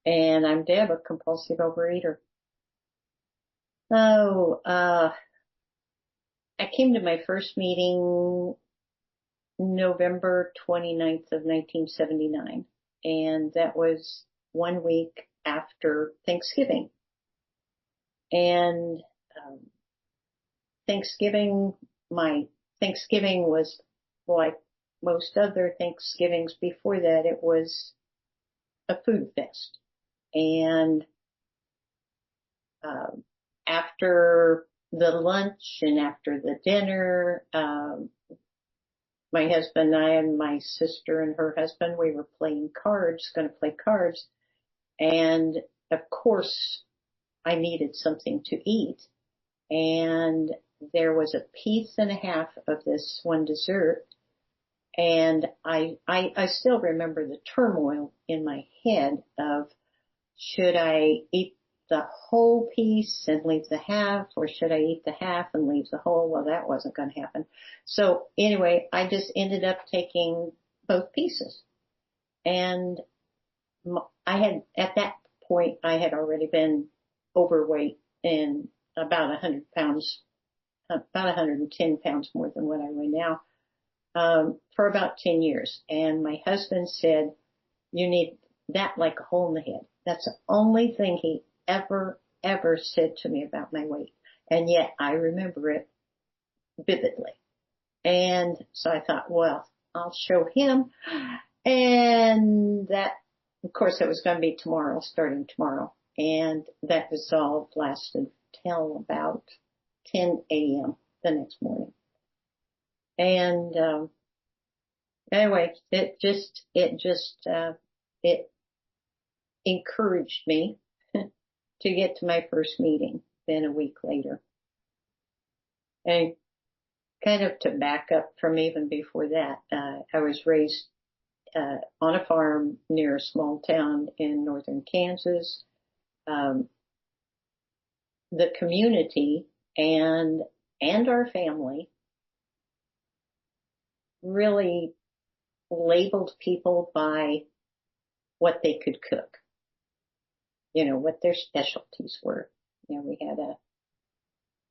And I'm Deb, a compulsive overeater. Oh, I came to my first meeting November 29th of 1979, and that was 1 week after Thanksgiving. And Thanksgiving, my Thanksgiving was like most other Thanksgivings before that. It was a food fest. And after the lunch and after the dinner, my husband and I and my sister and her husband, we were playing cards, going to play cards. And of course, I needed something to eat. And there was a piece and a half of this one dessert. And I still remember the turmoil in my head of, should I eat the whole piece and leave the half, or should I eat the half and leave the whole? Well, that wasn't going to happen. So anyway, I just ended up taking both pieces. And at that point, I had already been overweight and about 100 pounds, about 110 pounds more than what I weigh now, for about 10 years. And my husband said, you need that like a hole in the head. That's the only thing he ever said to me about my weight. And yet I remember it vividly. And so I thought, well, I'll show him. And that, of course, it was going to be tomorrow, starting tomorrow. And that resolve lasted till about 10 a.m. the next morning. And, anyway, it encouraged me to get to my first meeting then a week later. And kind of to back up from even before that, I was raised on a farm near a small town in northern Kansas. The community and our family really labeled people by what they could cook. You know, what their specialties were. You know, we had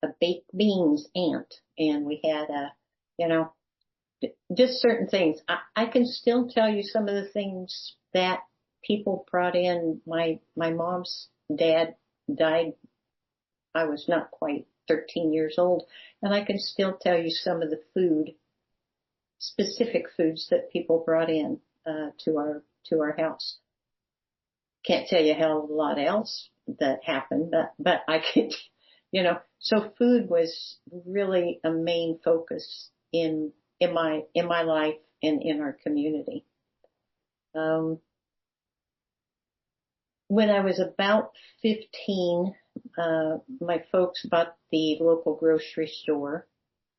a baked beans aunt, and we had just certain things. I can still tell you some of the things that people brought in. My mom's dad died. I was not quite 13 years old, and I can still tell you some of the specific foods that people brought in, to our house. Can't tell you a hell of a lot else that happened, but I could, so food was really a main focus in my life and in our community. When I was about 15, my folks bought the local grocery store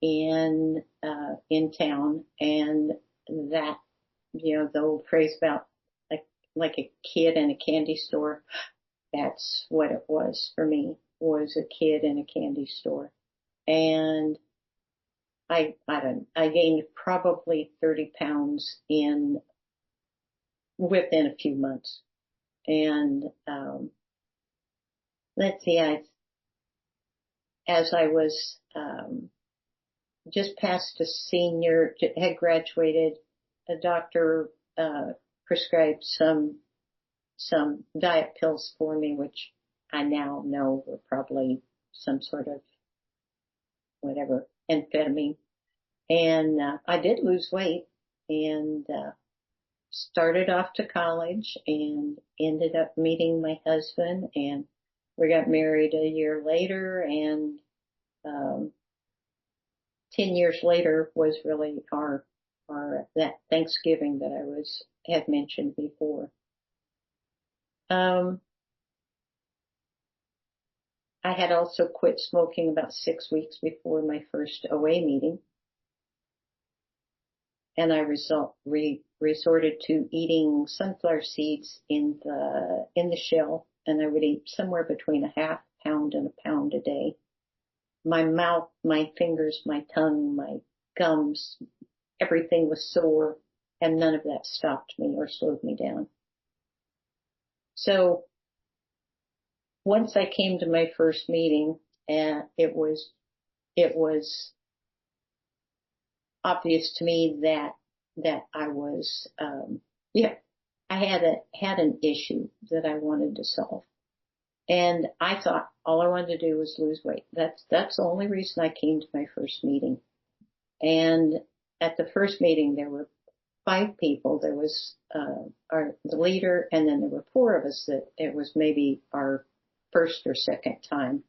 in town, and that, the old phrase about like a kid in a candy store. That's what it was for me, was a kid in a candy store. And I gained probably 30 pounds within a few months. And, let's see, as I was, just past a senior, had graduated, a doctor, prescribed some diet pills for me, which I now know were probably some sort of whatever, amphetamine. And I did lose weight, and started off to college and ended up meeting my husband, and we got married a year later, and 10 years later was really our that Thanksgiving that I had mentioned before. I had also quit smoking about 6 weeks before my first OA meeting, and I resorted to eating sunflower seeds in the shell, and I would eat somewhere between a half pound and a pound a day. My mouth, my fingers, my tongue, my gums, everything was sore, and none of that stopped me or slowed me down. So once I came to my first meeting, and it was obvious to me that I was, yeah, I had an issue that I wanted to solve. And I thought all I wanted to do was lose weight. That's the only reason I came to my first meeting. And at the first meeting, there were 5 people. There was the leader, and then there were 4 of us that it was maybe our first or second time.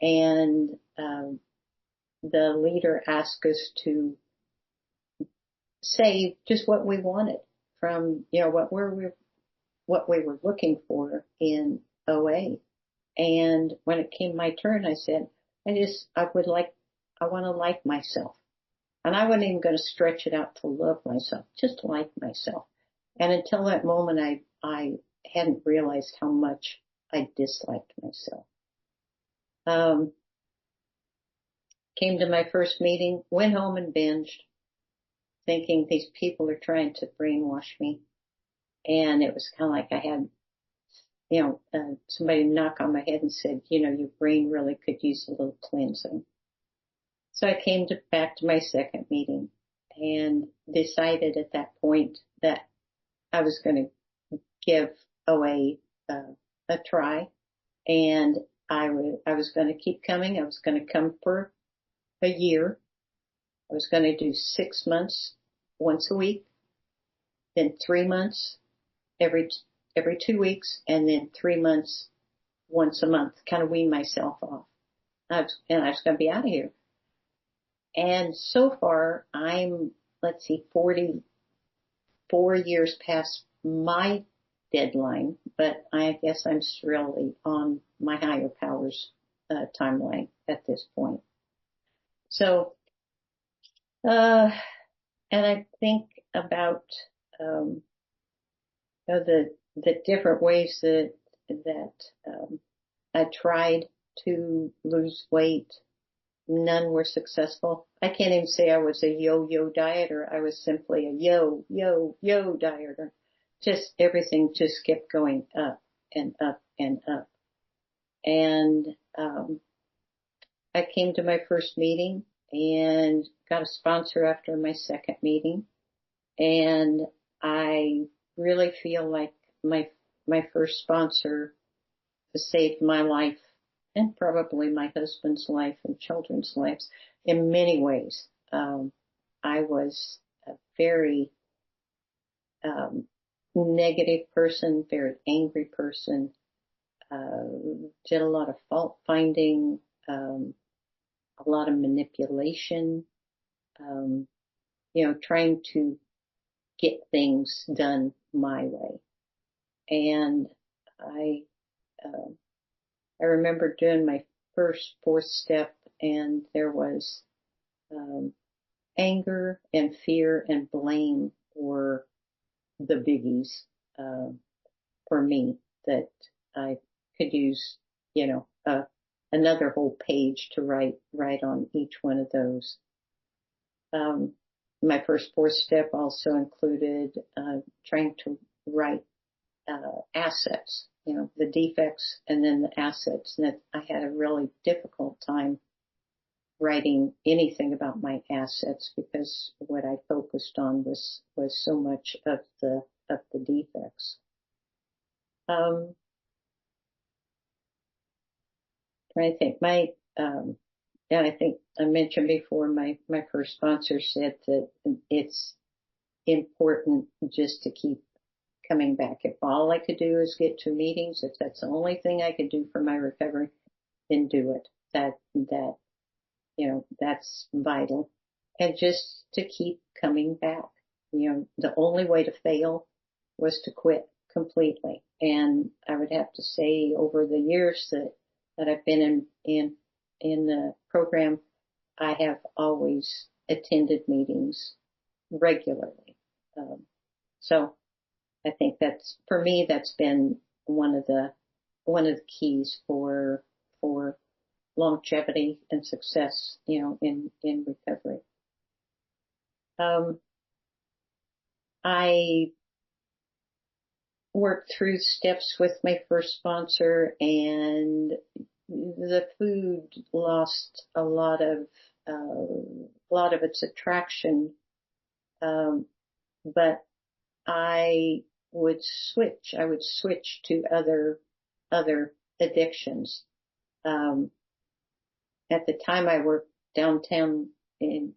And the leader asked us to say just what we wanted from, what we were looking for in OA. And when it came my turn, I said, I want to like myself. And I wasn't even going to stretch it out to love myself, just like myself. And until that moment, I hadn't realized how much I disliked myself. Came to my first meeting, went home and binged, thinking these people are trying to brainwash me. And it was kind of like I had, somebody knock on my head and said, your brain really could use a little cleansing. So I came back to my second meeting and decided at that point that I was going to give OA a try, and I was going to keep coming. I was going to come for a year. I was going to do 6 months once a week, then 3 months every 2 weeks, and then 3 months once a month, kind of wean myself off. I was going to be out of here. And so far, I'm, 44 years past my deadline, but I guess I'm really on my higher powers timeline at this point. So, and I think about the different ways that I tried to lose weight. None were successful. I can't even say I was a yo-yo dieter. I was simply a yo dieter. Just everything just kept going up and up and up. And I came to my first meeting and got a sponsor after my second meeting. And I really feel like my first sponsor saved my life and probably my husband's life and children's lives in many ways. I was a very negative person, very angry person, did a lot of fault finding, a lot of manipulation, trying to get things done my way. And I remember doing my first 4th step, and there was anger and fear and blame were the biggies for me that I could use, another whole page to write on each one of those. My first 4th step also included trying to write assets, the defects and then the assets. And I had a really difficult time writing anything about my assets because what I focused on was so much of the defects. I think and I think I mentioned before, my first sponsor said that it's important just to keep coming back. If all I could do is get 2 meetings, if that's the only thing I could do for my recovery, then do it. That's vital. And just to keep coming back. The only way to fail was to quit completely. And I would have to say over the years that I've been in the program, I have always attended meetings regularly. So I think for me, that's been one of the keys for longevity and success, in recovery. I worked through steps with my first sponsor, and the food lost a lot of its attraction. But I I would switch to other addictions. At the time I worked downtown and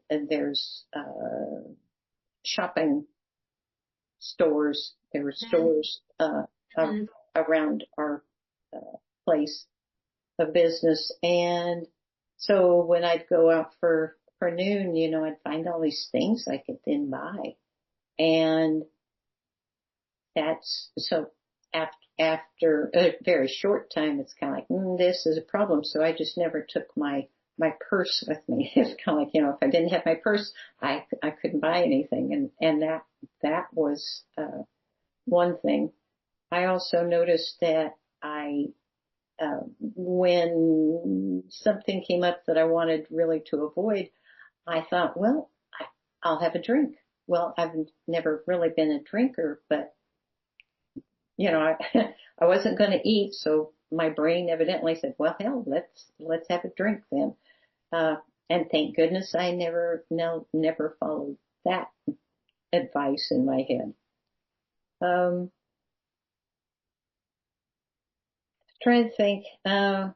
there's, shopping stores. There were stores, around our, place of business. And so when I'd go out for noon, I'd find all these things I could then buy. And that's so after a very short time, it's kind of like, this is a problem. So I just never took my purse with me. It's kind of like, if I didn't have my purse, I couldn't buy anything. And that was, one thing. I also noticed that when something came up that I wanted really to avoid, I thought, well, I'll have a drink. Well, I've never really been a drinker, but I wasn't going to eat, so my brain evidently said, well, hell, let's have a drink then. And thank goodness I never followed that advice in my head. Trying to think, I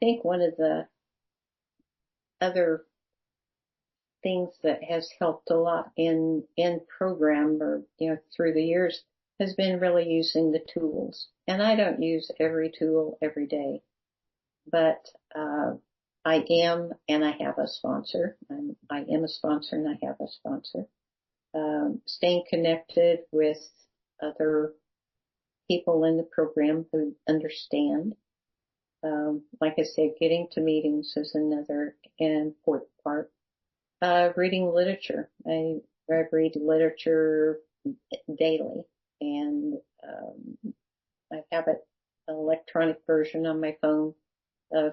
think one of the other things that has helped a lot in program or, through the years has been really using the tools. And I don't use every tool every day, but, I am, and I have a sponsor. I am a sponsor and I have a sponsor. Staying connected with other people in the program who understand. Like I said, getting to meetings is another important part. Reading literature. I read literature daily, and I have an electronic version on my phone of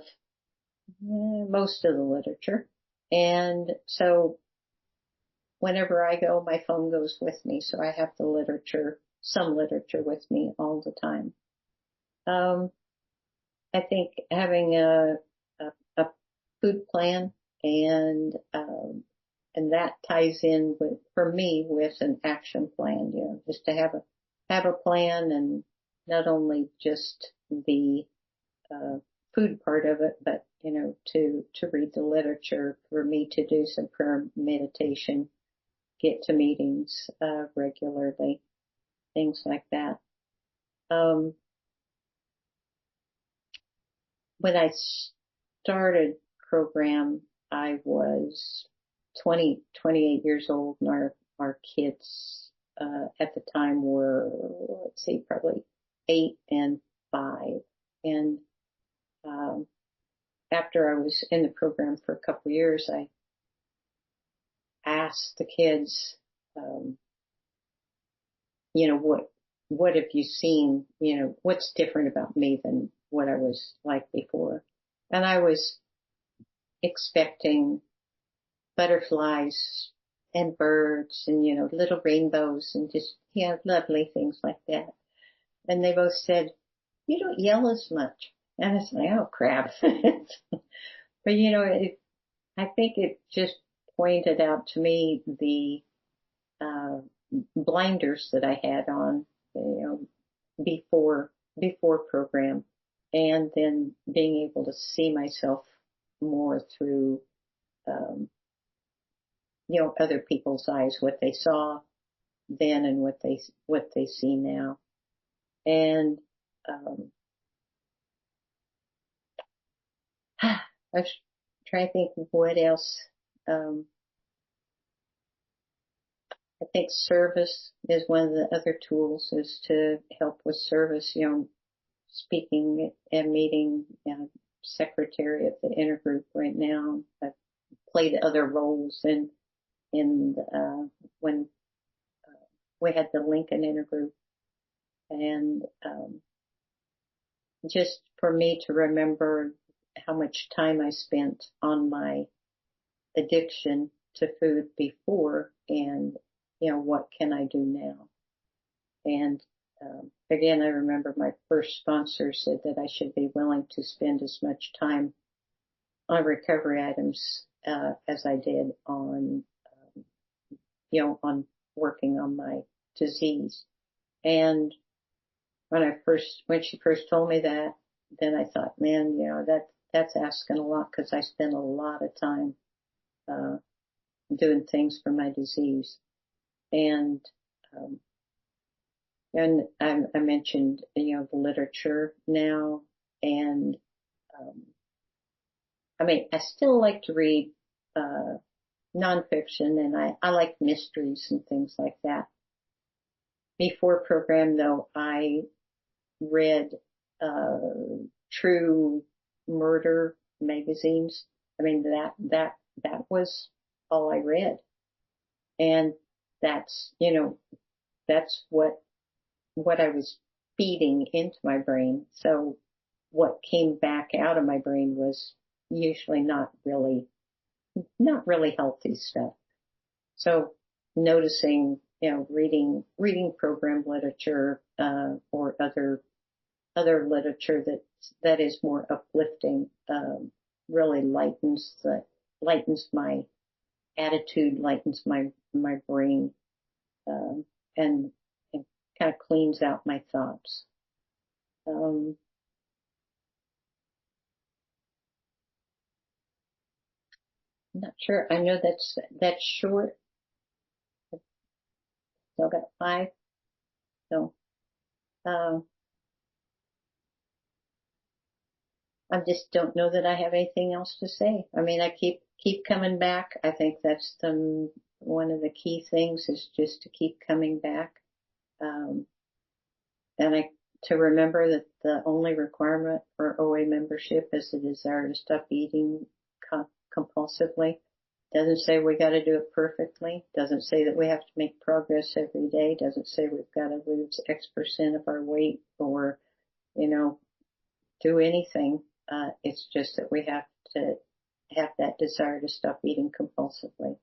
most of the literature. And so whenever I go, my phone goes with me. So I have some literature with me all the time. I think having a food plan and that ties in for me with an action plan, just to have a plan, and not only just the, food part of it, but, to read the literature, for me to do some prayer meditation, get to meetings, regularly, things like that. When I started program, I was 28 years old, and our kids, at the time were, let's see, probably 8 and 5. And, after I was in the program for a couple of years, I asked the kids, what have you seen? What's different about me than what I was like before? And I was expecting butterflies and birds and, little rainbows and just, lovely things like that. And they both said, you don't yell as much. And I was like, oh crap. But, I think it just pointed out to me the, blinders that I had on, before program, and then being able to see myself more through, other people's eyes, what they saw then and what they see now. And, I was trying to think of what else. I think service is one of the other tools, is to help with service, speaking and meeting, secretary of the intergroup right now. I've played other roles in when we had the Lincoln intergroup, and just for me to remember how much time I spent on my addiction to food before, and what can I do now? And again, I remember my first sponsor said that I should be willing to spend as much time on recovery items as I did on, on working on my disease. And when she first told me that, then I thought, man, that's asking a lot, because I spent a lot of time doing things for my disease. And um, I mentioned, the literature now, and I still like to read nonfiction, and I like mysteries and things like that. Before program, though, I read true murder magazines. That was all I read. And that's, that's what I was feeding into my brain. So what came back out of my brain was usually not really healthy stuff. So noticing, reading program literature, or other literature that is more uplifting, really lightens my attitude, lightens my brain, um, and kind of cleans out my thoughts. I'm not sure. I know that's short. Still got 5. So, um, I just don't know that I have anything else to say. I keep coming back. I think that's one of the key things, is just to keep coming back. And to remember that the only requirement for OA membership is the desire to stop eating compulsively. Doesn't say we got to do it perfectly. Doesn't say that we have to make progress every day. Doesn't say we've got to lose X% of our weight, or, do anything. It's just that we have to have that desire to stop eating compulsively.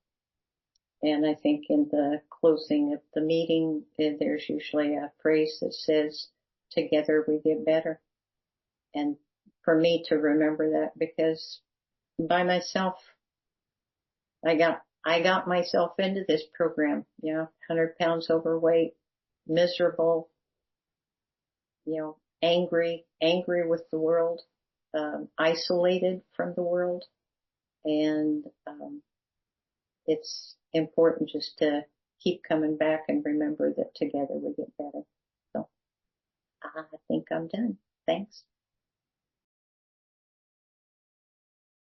And I think in the closing of the meeting, there's usually a phrase that says, "Together we get better." And for me to remember that, because by myself, I got myself into this program, 100 pounds overweight, miserable, angry with the world, isolated from the world. And it's important just to keep coming back and remember that together we get better. So I think I'm done. Thanks.